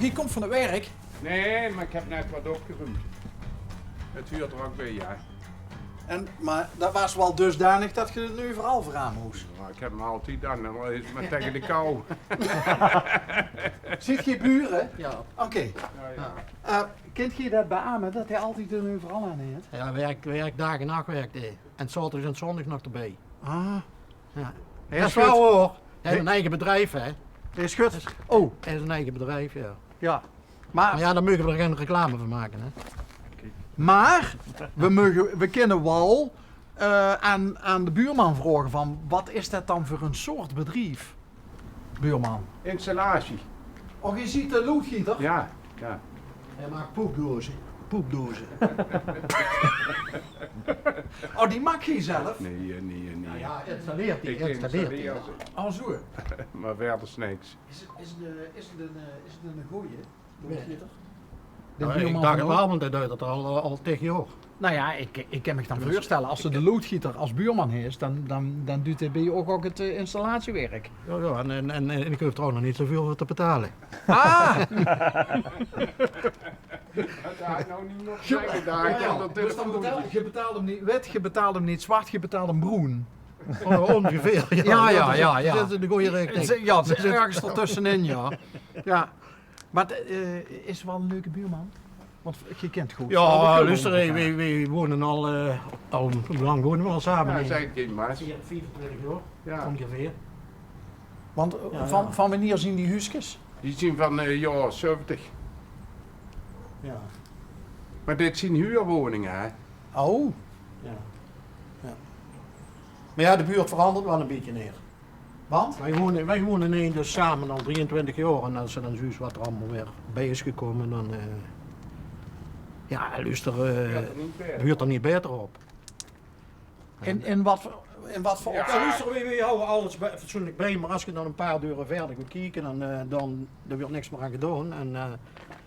je komt van het werk. Nee, maar ik heb net wat opgeruimd. Het huurt er ook bij, ja. Maar dat was wel dusdanig dat je het nu vooral veraan moest. Maar ik heb hem altijd aan, dan is het maar tegen de kou. Ziet je buren? Ja. Oké. Ja, ja. Kunt je dat beamen dat hij altijd een overal aan heeft? Ja, werk dag en nacht werkt hij. En zaterdag en zondag nog erbij. Ah. Ja. Hij Dat is is wel goed. hoor. Hij heeft een eigen bedrijf, hè. Hij is goed. Oh, Hij heeft een eigen bedrijf, ja. ja. Maar Maar, ja, daar mogen we er geen reclame van maken, hè. we kunnen wel aan de buurman vragen van wat is dat dan voor een soort bedrijf? Buurman. Installatie. Oh, je ziet de loodgieter? Ja, ja. Hij maakt poepdozen. Poepdozen. Oh, die maak je zelf? Nee. Ja, installeert hij. Ik Installeert installeer hij. ze. Oh, zo. Maar verder is niks. Is het een gooie? Loodgieter? De Nou, ik buurman dacht van het de wel, want hij doet het al tegen jaar. Nou ja, ik kan me dan voorstellen, als ze de loodgieter als buurman heeft, dan doet hij bij je ook het installatiewerk. Ja, en ik hoef trouwens nog niet zoveel voor te betalen. Ah! Dat ga ik nou niet nog zeggen. Daar ik aan de Dus dan telefoon. je betaalt hem niet wit, je betaalt hem niet zwart, je betaalt hem groen. Ongeveer. Ja. Dat is een goede rekening. Ja, het is ergens ertussenin, ja. Ja. Maar het is wel een leuke buurman. Want je kent goed. Ja, luister, we wonen al, hoe lang wonen we al samen? Ja, dat zijn geen maas. 24 jaar, Ja. ongeveer. Want van wanneer zien die huisjes? Die zien van jaar 70. Ja. Maar dit zijn huurwoningen, hè? Oh. Ja. Maar ja, de buurt verandert wel een beetje neer. Want? Wij wonen nee, dus samen al 23 jaar en als er dan zoiets wat er allemaal weer bij is gekomen, dan ja, luister, niet huurt er niet beter op. In wat voor Ja. opzicht? Ja, luister, we houden alles fatsoenlijk bij, maar als je dan een paar deuren verder gaat kijken, dan wordt niks meer aan gedaan. En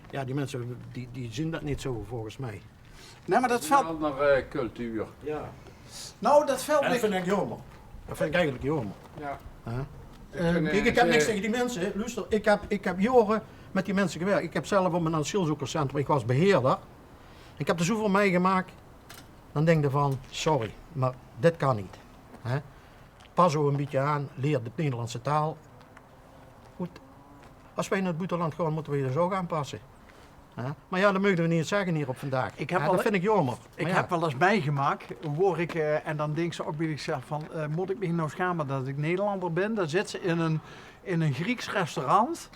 ja, die mensen die zien dat niet zo volgens mij. Nee, maar dat Een veld. andere cultuur. Ja. Nou, dat veld En dat ligt. vind ik jammer. Dat vind ik eigenlijk jammer. Ja. Hè? kunnen Kijk, ik heb ze- niks tegen die mensen. Hè. Luister, ik heb jaren met die mensen gewerkt. Ik heb zelf op een asielzoekerscentrum, ik was beheerder. Ik heb er zoveel meegemaakt. Dan denk je van, sorry, maar dit kan niet. Hè. Pas zo een beetje aan, leer de Nederlandse taal. Goed. Als wij naar het buitenland gaan, moeten we je dus ook aanpassen. Hè. Maar ja, dat mogen we niet zeggen hier op vandaag. Ik heb Ja, al- dat vind ik jammer. Ik Maar ja, heb wel eens meegemaakt, hoor ik, en dan denk ze ook bij zichzelf van, moet ik me nou schamen dat ik Nederlander ben? Dan zit ze in een Grieks restaurant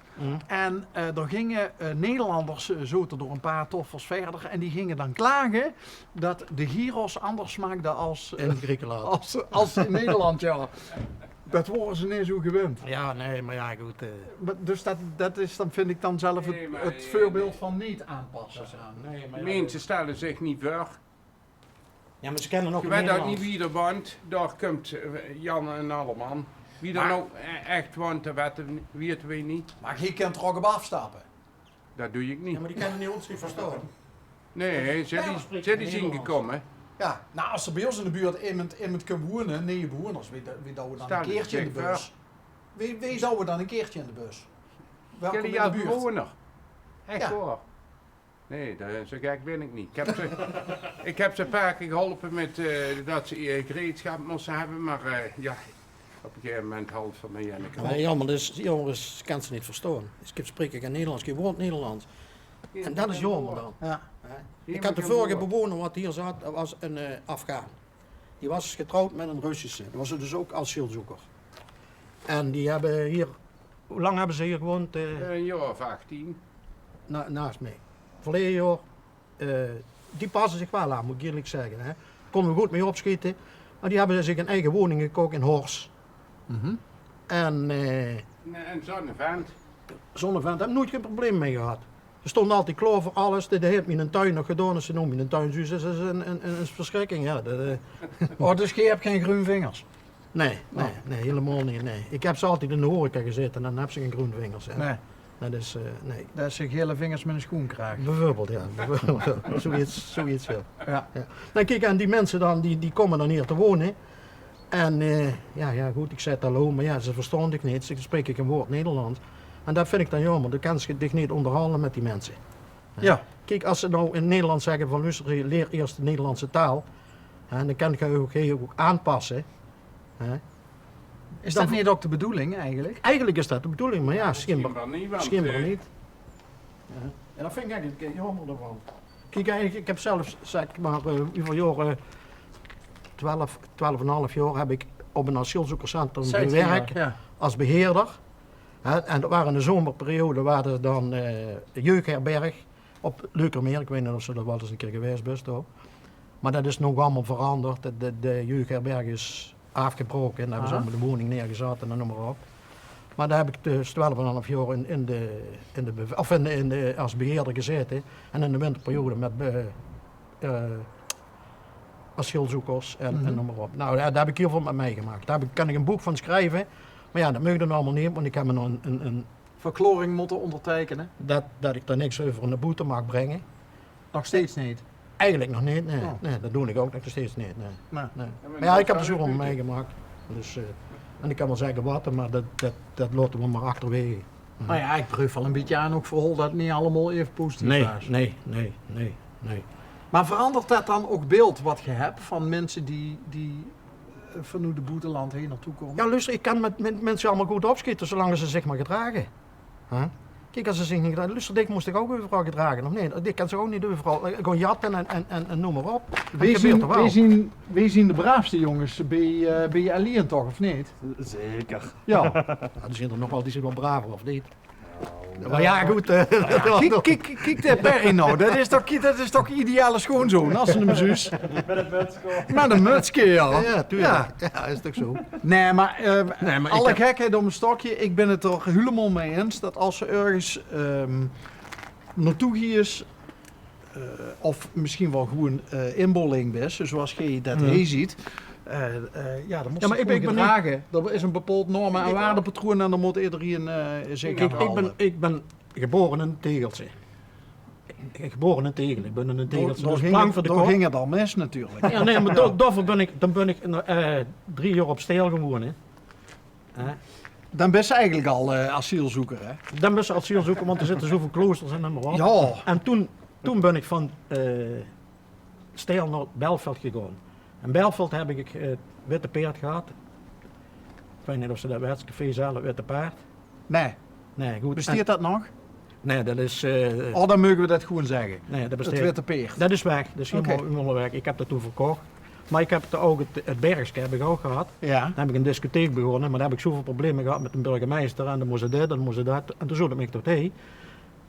en er gingen Nederlanders zoten door een paar toffels verder en die gingen dan klagen dat de gyros anders smaakte als, in Griekenland. als in Nederland, ja. Dat worden ze niet zo gewend. Ja, nee, maar ja, goed. Maar dus dat is, dan vind ik dan zelf Nee, maar, het voorbeeld van niet aanpassen. Nee, maar Mensen stellen zich niet voor. ja, maar ze kennen nog Je een weet ook Nederlands. niet wie er woont. Daar komt Jan en Alleman. Wie er Maar- nou echt woont, dat weten we niet. Maar je kunt er ook op afstappen. Dat doe ik niet. Ja, maar die kennen niet ons niet verstaan. Nee, Ja, maar spreek ze je die zien Nederlands? gekomen. Ja, nou als er bij ons in de buurt iemand kan wonen, 9 bewoners, wie zouden we dan Stel een je keertje in de zich bus? Wie zouden we dan een keertje in de bus? Welkom in Jullie de als buurt? bewoner. Echt Ja. hoor. Nee, zo gek ben ik niet. Ik heb ze een paar keer geholpen met dat ze gereedschap moesten hebben, maar ja, op een gegeven moment houdt van mij en ik. Nee, jammer, dus die jongens kan ze niet verstaan. Dus ik spreek geen Nederlands, ik woon Nederlands. En dat is jammer dan. Ja. Hè. Ik had de vorige bewoner wat hier zat, dat was een Afghaan. Die was getrouwd met een Russische. Dat was dus ook asielzoeker. En die hebben hier, hoe lang hebben ze hier gewoond? Een jaar of 18. Naast mij. Verleden jaar. Die passen zich wel aan, moet ik eerlijk zeggen. Hè. Konden we goed mee opschieten. Maar die hebben zich een eigen woning gekocht in Horst. En En zo'n vent. Zonnevent heb ik nooit geen probleem mee gehad. Er stond altijd klaar voor alles. Dat heeft me in een tuin nog gedaan. Dus ze noemen me een tuinzuus. Dat is een verschrikking. Ja. Oh, dus je hebt geen groen vingers? Nee, helemaal niet. Nee. Ik heb ze altijd in de horeca gezeten en dan heb ze geen groen vingers. Hè. Nee, Dat is, nee. dat zijn gele vingers met een schoenkraag. Bijvoorbeeld, ja. Zoiets wel. Ja. Ja. Nou, kijk, en die mensen dan, die komen dan hier te wonen. En ja, goed, ik zei het hallo, maar ja, ze verstaan ik niet. Ze spreken een woord Nederlands. En dat vind ik dan jammer, dan kan je zich niet onderhandelen met die mensen. Ja. Kijk, als ze nou in Nederland zeggen van luister, leer eerst de Nederlandse taal. En dan kan je ook aanpassen. Hè. Is dat niet ook de bedoeling eigenlijk? Eigenlijk is dat de bedoeling, maar ja, schijnbaar niet, want, schijnbaar niet. Ja. En dat vind ik eigenlijk jammer ervan. Kijk, ik heb zelf, zeg maar, hoeveel jaren, 12,5 jaar heb ik op een asielzoekerscentrum gewerkt Ja. als beheerder. En dat waren in de zomerperiode waren er dan jeugdherberg op Leukermeer. Ik weet niet of ze dat wel eens een keer geweest bent. Hoor. Maar dat is nog allemaal veranderd. De jeugdherberg is afgebroken en daar hebben ze allemaal de woning neergezet en noem maar op. Maar daar heb ik dus 12,5 jaar als beheerder gezeten. En in de winterperiode met asielzoekers en noem maar op. Nou, daar heb ik heel veel met meegemaakt. Daar kan ik een boek van schrijven. Maar ja, dat mag dan allemaal niet, want ik heb me nog een Verkloring moeten ondertekenen? dat ik daar niks over in de boete mag brengen. Nog steeds niet. Eigenlijk nog niet, nee. Oh. Nee, dat doe ik ook nog steeds niet. Nee. Nee. Nee. Maar ja, ik heb er zo van meegemaakt. Dus, en ik kan wel zeggen wat, maar dat laten we maar achterwege. Maar ja, ik proef wel een beetje aan ook voor dat het niet allemaal even positief is. Nee. Maar verandert dat dan ook beeld wat je hebt van mensen die vanuit de boeteland heen naartoe komen? Ja, luister, ik kan met mensen allemaal goed opschieten zolang ze zich maar gedragen. Huh? Kijk, als ze zich niet gedragen, luister, dit moest ik ook overal gedragen. Of nee, dit kan ze ook niet overal. Gewoon jatten en noem maar op. Wie zien de braafste jongens bij je alien toch, of niet? Zeker. Ja. Ja, er zijn er nog wel die zijn wel braver, of niet? Maar ja, goed. Kijk de Perry nou, dat is toch ideale schoonzoon als ze hem zus. Met het mutsko. Met een mutsje, ja. Ja, tuurlijk. Ja, is toch zo? Nee, maar, maar alle ik heb- gekheid om een stokje, ik ben het er helemaal mee eens dat als ze ergens naartoe is, of misschien wel gewoon inbolling is, zoals je dat hier ziet, ja, dan moet Ja, maar je ik ben gedragen. Er is een bepaald normen- en waardepatroon en dan moet iedereen zich Kijk, aan houden. ik ben geboren in een tegeltje. Geboren in een tegel. Ik ben in een tegeltje. Door Dus ging, plank voor de door kop. ging het al mis natuurlijk. Ja, nee, maar daarvoor ben ik 3 jaar op stijl gewoond. Hè. Dan ben je eigenlijk al asielzoeker, hè? Dan ben je asielzoeker, want er zitten zoveel kloosters en maar op. Ja. En toen ben ik van Stijl naar Belveld gegaan. In Belveld heb ik Witte Paard gehad. Ik weet niet of ze dat weet, café zelf, Witte Paard. Nee. Nee, goed. Besteedt dat nog? Nee, dat is... Oh, dan mogen we dat gewoon zeggen. nee, dat Het besteedt. witte peert. Dat is weg, dat is Oké. helemaal weg. Ik heb dat toen verkocht. Maar ik heb ook het Bergske heb ik ook gehad. Ja. Dan heb ik een discotheek begonnen, maar daar heb ik zoveel problemen gehad met een burgemeester. En dan moest ze dit, dan moest ze dat. En toen zocht ik tot heen.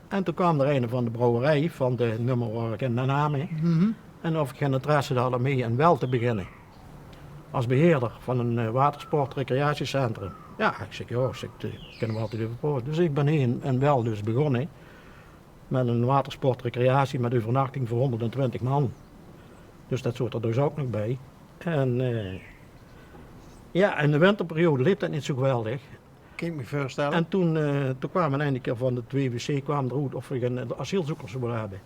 En toen kwam er een van de brouwerij, van de nummer waar ik in de naam heb. Mhm. En of ik geen interesse had om mee en wel te beginnen. Als beheerder van een watersport-recreatiecentrum. Ja, ik zeg, ja, kunnen we altijd even praten. Dus ik ben hier en wel dus begonnen. Met een watersport-recreatie met overnachting voor 120 man. Dus dat soort er dus ook nog bij. En ja, in de winterperiode liep dat niet zo geweldig. Kan ik me voorstellen. En toen kwamen eindelijk van het WWC kwam eruit of we geen asielzoekers willen hebben.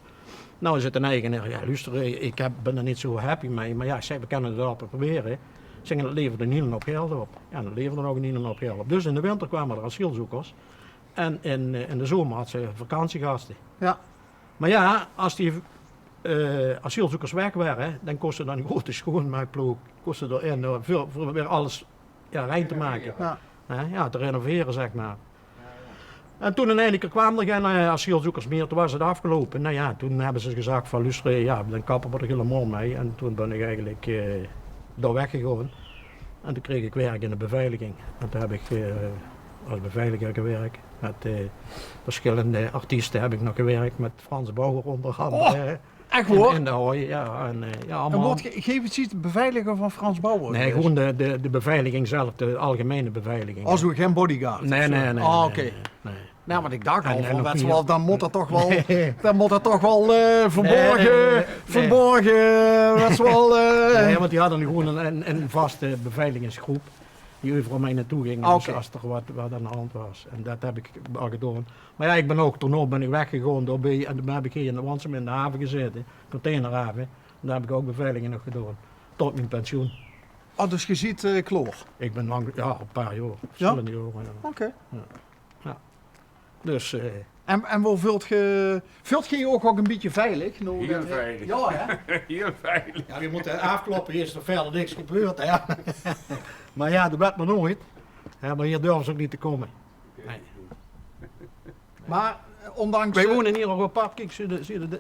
Nou is het een eigenaar, ja luister, ik ben er niet zo happy mee, maar ja, zei, we kunnen het wel proberen. Zeggen, dat leverde niet een hoop geld op. Ja, dat leverde ook niet een hoop geld op. Dus in de winter kwamen er asielzoekers. En in de zomer had ze vakantiegasten. Ja. Maar ja, als die asielzoekers weg waren, dan kostte dat een grote schoonmaakploeg. Kostte erin voor weer alles rein te maken. Ja. Ja, te renoveren, zeg maar. En toen uiteindelijk kwamen er geen asielzoekers meer, toen was het afgelopen. Nou ja, toen hebben ze gezegd van luister, ja, dan kappen we er helemaal mee. En toen ben ik eigenlijk daar weggegaan. En toen kreeg ik werk in de beveiliging. En toen heb ik als beveiliger gewerkt. Met verschillende artiesten heb ik nog gewerkt, met Frans Bauer onder andere. Echt hoor? In de hooi, ja. En En allemaal. geef het iets beveiliger van Frans Bauer. Nee, gewoon de beveiliging zelf, de algemene beveiliging. Als we geen bodyguard. Nee. Ah, oké. Nee. Nou, want ik dacht al, En van, nog dat is niet- wel, dan moet dat toch wel, Nee. dan moet dat toch wel verborgen, Nee. verborgen, dat is wel... Nee, want die hadden gewoon een vaste beveiligingsgroep die overal mee naartoe ging Ah, dus oké. als er wat aan de hand was. En dat heb ik al gedaan. Maar ja, ik ben ook toen ben ik weggegaan doorbij en toen heb ik hier in de Wansum in de haven gezeten, containerhaven. En daar heb ik ook beveiliging nog gedaan, tot mijn pensioen. Oh, dus je ziet kloor. Ik ben lang, ja, een paar jaar, verschillende jaren. Ja. Oké. Dus En waar vult je ook een beetje veilig? Nou, Heel dat- veilig. Ja, hè? Heel veilig. ja, je moet afkloppen, eerst er verder niks gebeurt. Hè. Maar ja, dat werd maar nooit. Ja, maar hier durven ze ook niet te komen. Maar ondanks... Wij wonen hier op een pad, kijk,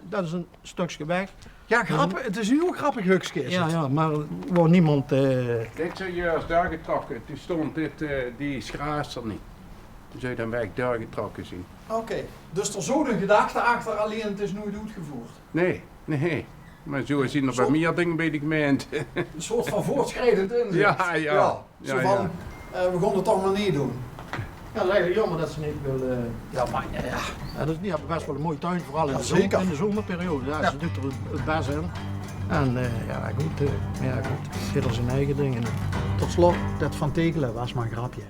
dat is een stukje weg. Ja, grappig. Het is nu ook grappig hukske. is Ja, het. ja, maar waar niemand... Dit serieus daar getrokken. Toen stond die schraas er niet. Toen zou je dan bij daar getrokken zien. Oké. Dus er zo een gedachte achter, alleen het is nooit uitgevoerd. Nee. Maar zo zien er bij Zo- meer dingen bij de gemeente. Een soort van voortschrijdend inzicht. Ja. Zo Ja, van, we gaan het toch maar niet doen. Ja, dat is eigenlijk jammer dat ze niet willen... Ja, maar ja. Ja, dat is niet best wel een mooie tuin, vooral in, Ja, de, zeker. in de zomerperiode. Ja, ze doet er het best in. En ja, goed, ieder zijn eigen dingen. Tot slot, dat van Tegelen was maar een grapje.